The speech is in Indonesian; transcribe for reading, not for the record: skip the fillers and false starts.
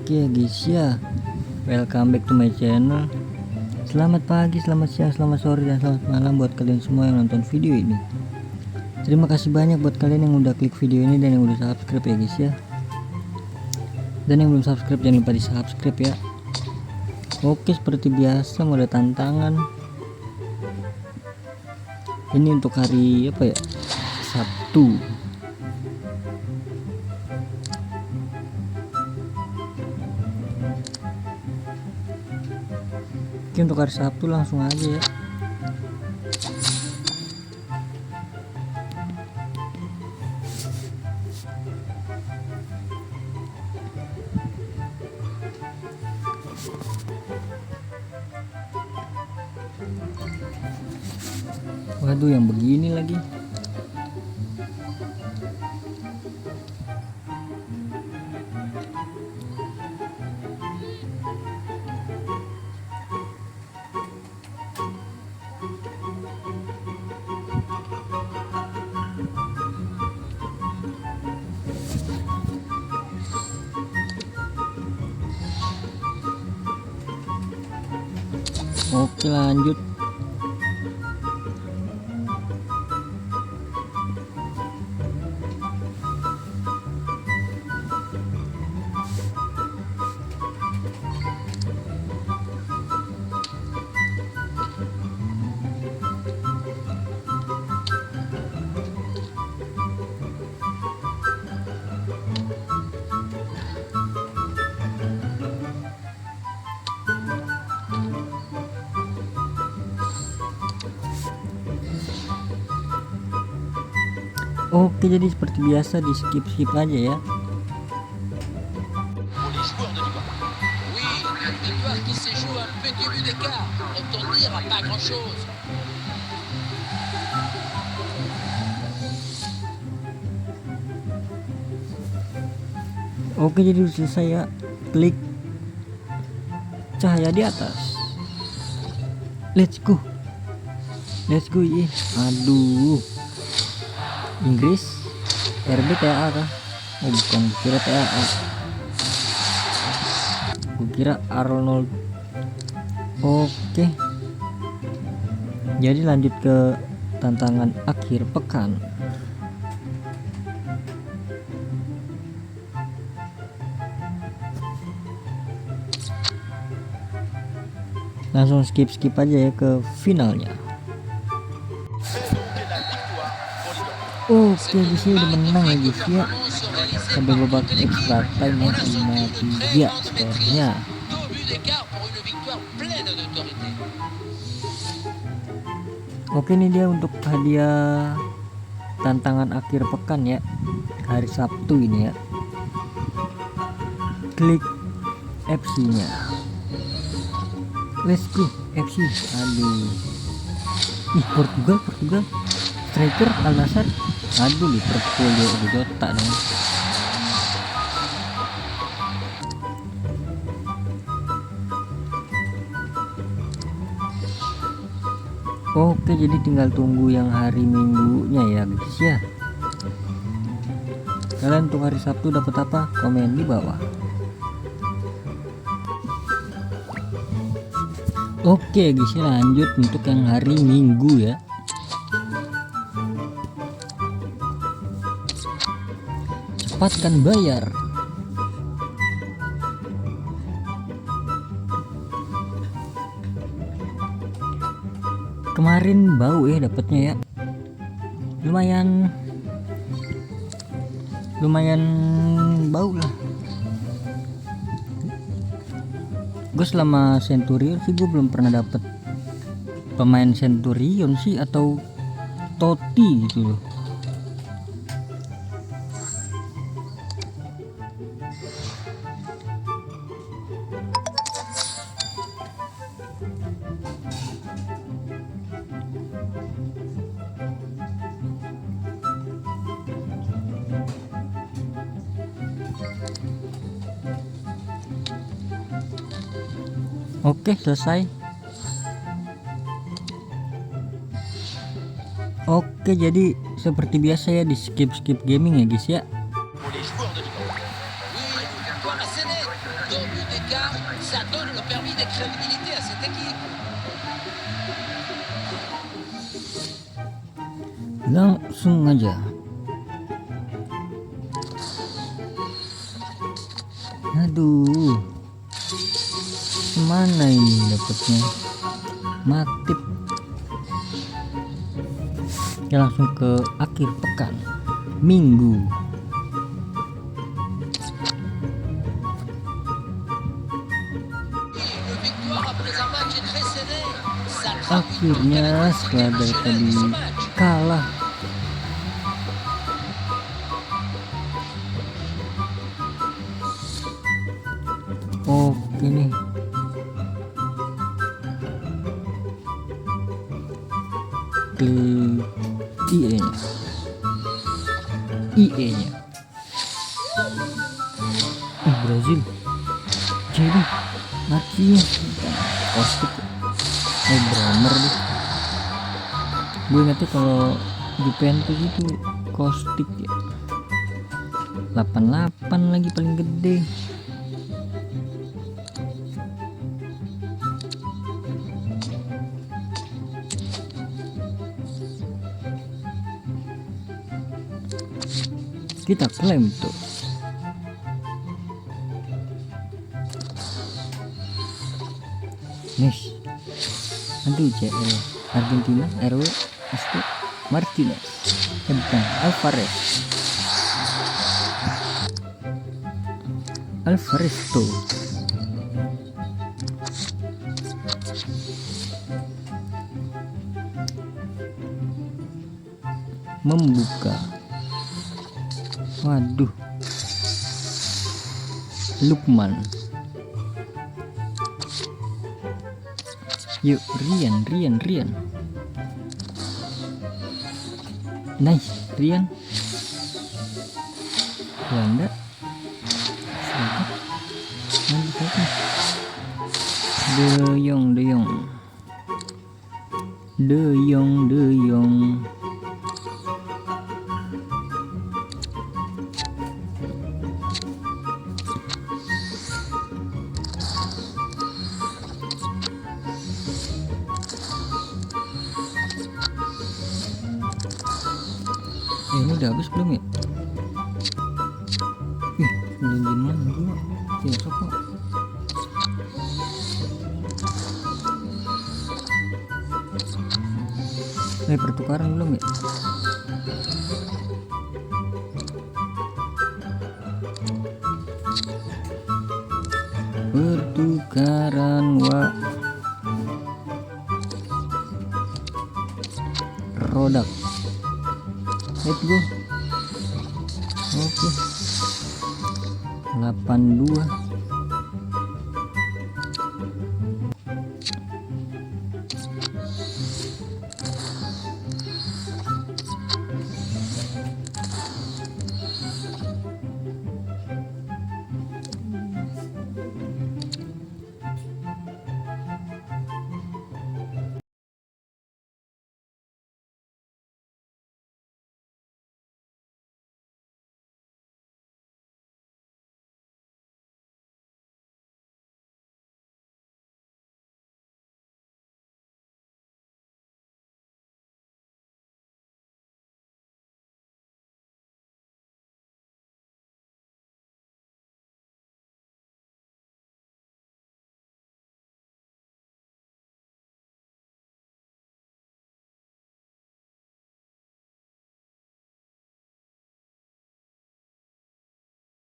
Oke guys ya, welcome back to my channel. Selamat pagi, selamat siang, selamat sore, dan selamat malam buat kalian semua yang nonton video ini. Terima kasih banyak buat kalian yang udah klik video ini dan yang udah subscribe ya guys ya. Dan yang belum subscribe jangan lupa di subscribe ya. Oke, seperti biasa mau ada tantangan. Ini untuk hari apa ya? Sabtu. Oke, untuk hari Sabtu langsung aja ya. Waduh, yang begini lagi. Oke, lanjut. Oke, jadi seperti biasa di skip aja ya. Oke, jadi udah selesai ya. Klik cahaya di atas. Let's go ya. Aduh, Inggris RB TAA kah? Oh bukan, kira TAA, kira Arnold. Oke, jadi lanjut ke tantangan akhir pekan. Langsung skip aja ya ke finalnya. Oke, di sini udah menang ya guys ya. Sampai babak extra time ya, 5-3 skornya. Oke, ini dia untuk hadiah tantangan akhir pekan ya, hari Sabtu ini ya. Klik FC nya. Let's go FC. Aduh, Portugal striker Al Nassr. Aduh, Liverpool di Jota dong. Oke, jadi tinggal tunggu yang hari Minggunya ya guys ya. Kalian untuk hari Sabtu dapat apa? Komen di bawah. Oke guys, lanjut untuk yang hari Minggu ya. Cepatkan bayar. Kemarin bau ya dapatnya ya. Lumayan bau lah. Gue selama Centurion sih gue belum pernah dapet pemain Centurion sih atau Totti gitu loh. Oke, selesai. Oke, jadi seperti biasa ya di skip gaming ya guys ya. victoire assez nette. 2 buts d'écart, ça donne le permis de crédibilité à cette équipe. Langsung aja. Aduh, mana ini dapatnya? Matip. Ya langsung ke akhir pekan, Minggu. Akhirnya setelah dari tadi kalah, oke nih. Klik IE-nya. Brazil. Jadi matinya Kostik. Bremer deh. Gue ingetnya kalau Juventus itu Kostik ya. 88 lagi paling gede. Kita klaim tuh. Messi. Nanti CL Argentina RW ST Martinez. Bukan Alvarez tuh. Membuka. Waduh. Lukman. Yuk, Rian. Nice, Rian. Belanda. De Jong. Ini udah habis belum ya? Gimana gua? Besok kok. Pertukaran belum ya? Pertukaran produk. Let's go. Oke. 82